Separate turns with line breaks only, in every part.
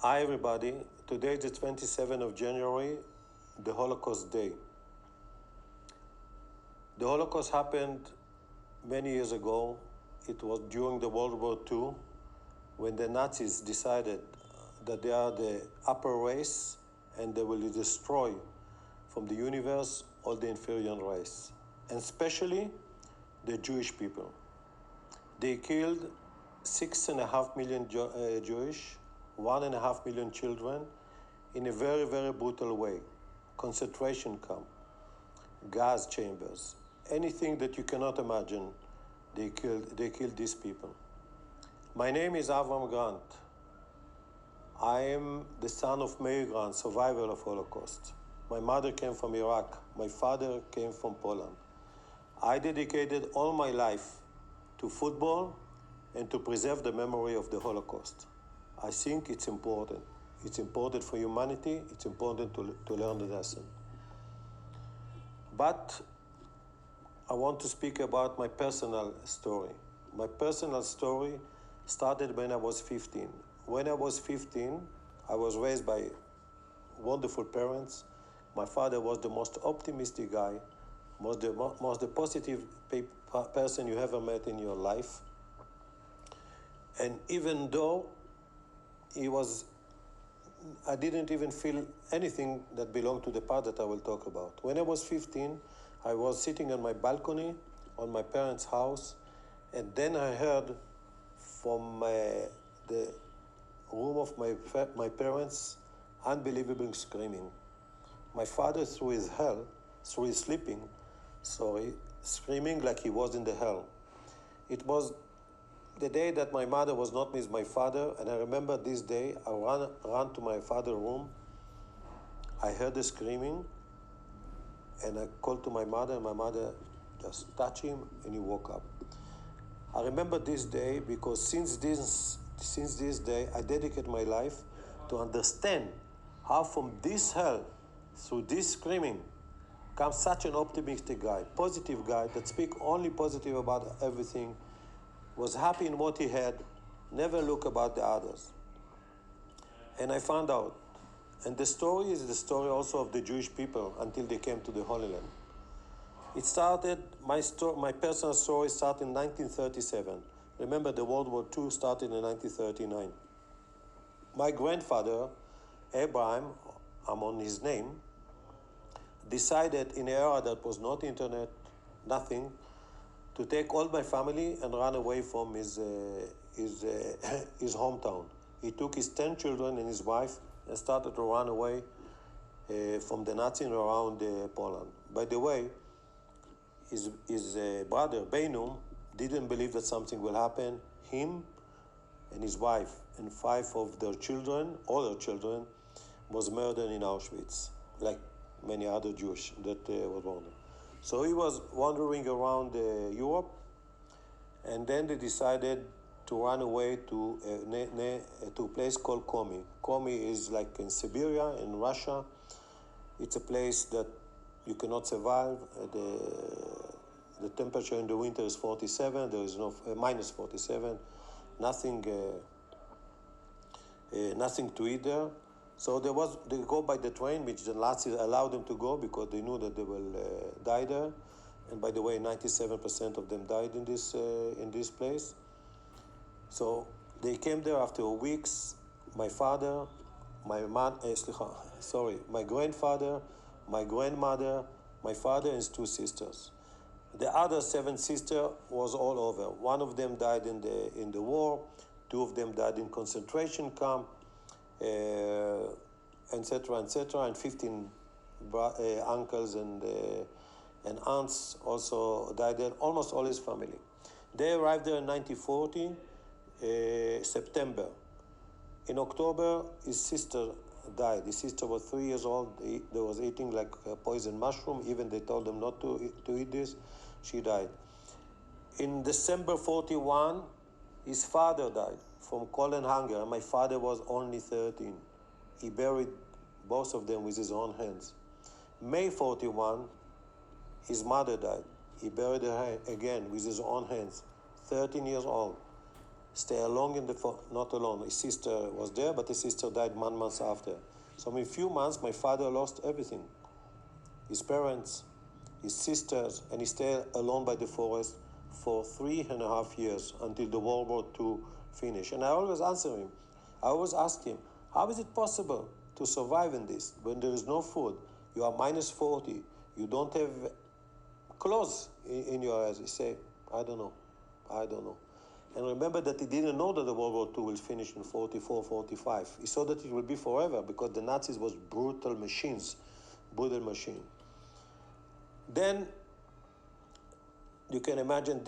Hi everybody, today is the 27th of January, the Holocaust Day. The Holocaust happened many years ago. It was during the World War II when the Nazis decided that they are the upper race and they will destroy from the universe all the inferior race, and especially the Jewish people. They killed 6.5 million Jewish, 1.5 million children in a very, very brutal way. Concentration camp, gas chambers, anything that you cannot imagine, they killed these people. My name is Avram Grant. I am the son of Meir Grant, survivor of Holocaust. My mother came from Iraq. My father came from Poland. I dedicated all my life to football and to preserve the memory of the Holocaust. I think it's important. It's important for humanity. It's important to learn the lesson. But I want to speak about my personal story. My personal story started when I was 15. When I was 15, I was raised by wonderful parents. My father was the most optimistic guy, most the positive person you ever met in your life. And even though I didn't even feel anything that belonged to the part that I will talk about. When I was 15, I was sitting on my balcony on my parents' house, and then I heard from the room of my parents unbelievable screaming. My father, through his sleeping, screaming like he was in the hell. It was the day that my mother was not with my father, and I remember this day, I ran to my father's room. I heard the screaming, and I called to my mother, and my mother just touched him, and he woke up. I remember this day because since this day, I dedicate my life to understand how from this hell, through this screaming, comes such an optimistic guy, positive guy that speaks only positive about everything, was happy in what he had, never look about the others. And I found out, and the story is the story also of the Jewish people until they came to the Holy Land. It started, my personal story started in 1937. Remember, the World War II started in 1939. My grandfather, Abraham, I'm on his name, decided in an era that was not internet, nothing, to take all my family and run away from his hometown. He took his 10 children and his wife and started to run away from the Nazis around Poland. By the way, his brother, Beinum, didn't believe that something will happen. Him and his wife and 5 of their children, all their children, was murdered in Auschwitz, like many other Jews that were born there. So he was wandering around Europe, and then they decided to run away to a place called Komi. Komi is like in Siberia, in Russia. It's a place that you cannot survive. The temperature in the winter is 47. There is no minus 47. Nothing to eat there. So they go by the train, which the Nazis allowed them to go because they knew that they will die there. And by the way, 97% of them died in this place. So they came there after weeks. My father, my grandfather, my grandmother, my father and his 2 sisters. The other 7 sisters was all over. One of them died in the war. 2 of them died in concentration camp. Etc., and 15 uncles and aunts also died there, almost all his family. They arrived there in 1940, September. In October, his sister died. His sister was 3 years old. They was eating like a poison mushroom. Even they told them not to eat this. She died. In December 41, his father died from cold and hunger. My father was only 13. He buried both of them with his own hands. May 41, his mother died. He buried her again with his own hands, 13 years old. stay alone not alone. His sister was there, but his sister died 1 month after. So in a few months, my father lost everything. His parents, his sisters, and he stayed alone by the forest for 3.5 years until the World War II finished. And I always answer him. I always ask him, how is it possible to survive in this when there is no food? You are minus 40. You don't have clothes in your eyes. He said, I don't know. And remember that he didn't know that the World War II will finish in 44, 45. He saw that it will be forever because the Nazis was brutal machine. Then, you can imagine,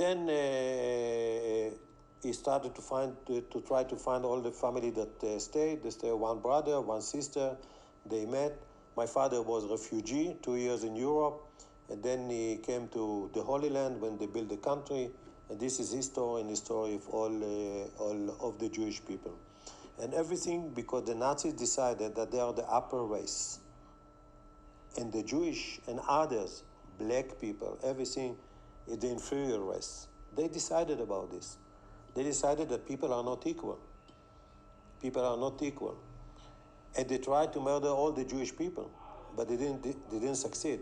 he started to try to find all the family that stayed. They stayed one brother, one sister. They met. My father was a refugee, 2 years in Europe. And then he came to the Holy Land when they built the country. And this is his story and the story of all of the Jewish people. And everything because the Nazis decided that they are the upper race. And the Jewish and others, black people, everything is the inferior race. They decided about this. They decided that people are not equal. People are not equal. And they tried to murder all the Jewish people, but they didn't succeed.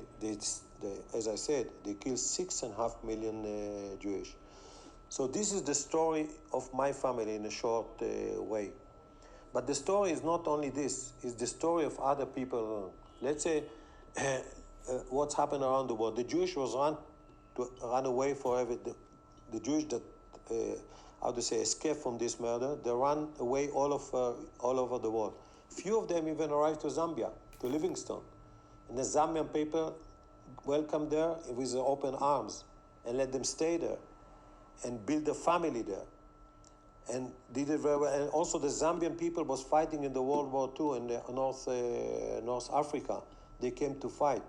As I said, they killed 6.5 million Jewish. So this is the story of my family in a short way. But the story is not only this, it's the story of other people. Let's say what's happened around the world. The Jewish was run away forever. The Jewish that, escaped from this murder, they ran away all over the world. Few of them even arrived to Zambia, to Livingstone. And the Zambian people welcomed there with open arms and let them stay there and build a family there. And did it very well. And also the Zambian people was fighting in the World War II in North Africa. They came to fight.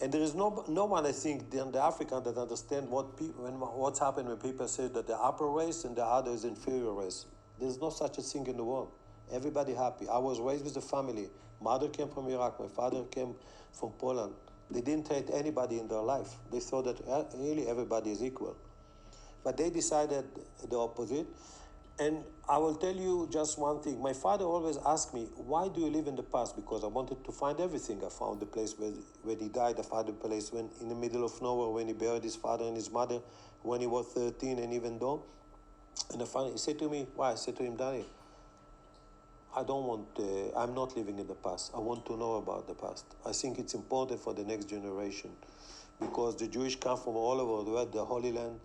And there is no one, I think, in the African that understand what's happened when people say that the upper race and the other is inferior race. There's no such a thing in the world. Everybody happy. I was raised with a family. Mother came from Iraq. My father came from Poland. They didn't hate anybody in their life. They thought that really everybody is equal. But they decided the opposite. And I will tell you just one thing. My father always asked me, why do you live in the past? Because I wanted to find everything. I found the place where he died. I found the place in the middle of nowhere when he buried his father and his mother when he was 13 and even though. And he said to me, why? I said to him, Danny, I'm not living in the past. I want to know about the past. I think it's important for the next generation because the Jewish come from all over the world, the Holy Land.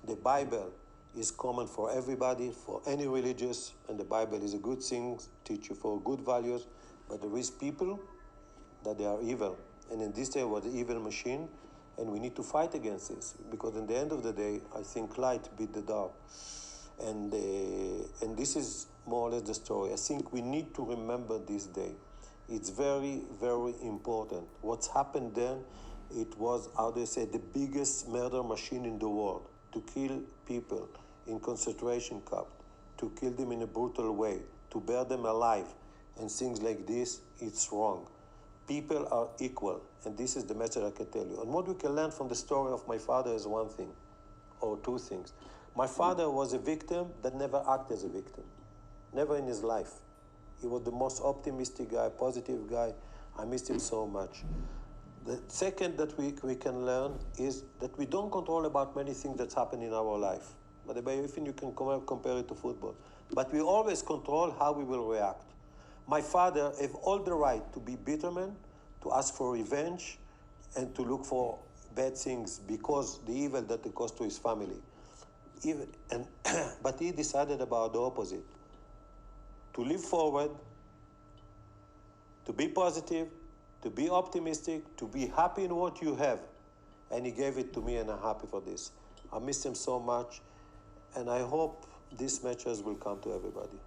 The Bible is common for everybody, for any religious, and the Bible is a good thing, teach you for good values, but there is people that they are evil. And in this day was the evil machine, and we need to fight against this because in the end of the day, I think light beat the dark. And this is more or less the story. I think we need to remember this day. It's very, very important. What's happened then, it was, the biggest murder machine in the world to kill people in concentration camp, to kill them in a brutal way, to bury them alive, and things like this, it's wrong. People are equal, and this is the message I can tell you. And what we can learn from the story of my father is one thing, or two things. My father was a victim that never acted as a victim, never in his life. He was the most optimistic guy, positive guy. I missed him so much. The second that we can learn is that we don't control about many things that happen in our life. But even you can compare it to football. But we always control how we will react. My father have all the right to be bitter man, to ask for revenge, and to look for bad things because the evil that it caused to his family. But he decided about the opposite. To live forward, to be positive, to be optimistic, to be happy in what you have. And he gave it to me and I'm happy for this. I miss him so much and I hope these messages will come to everybody.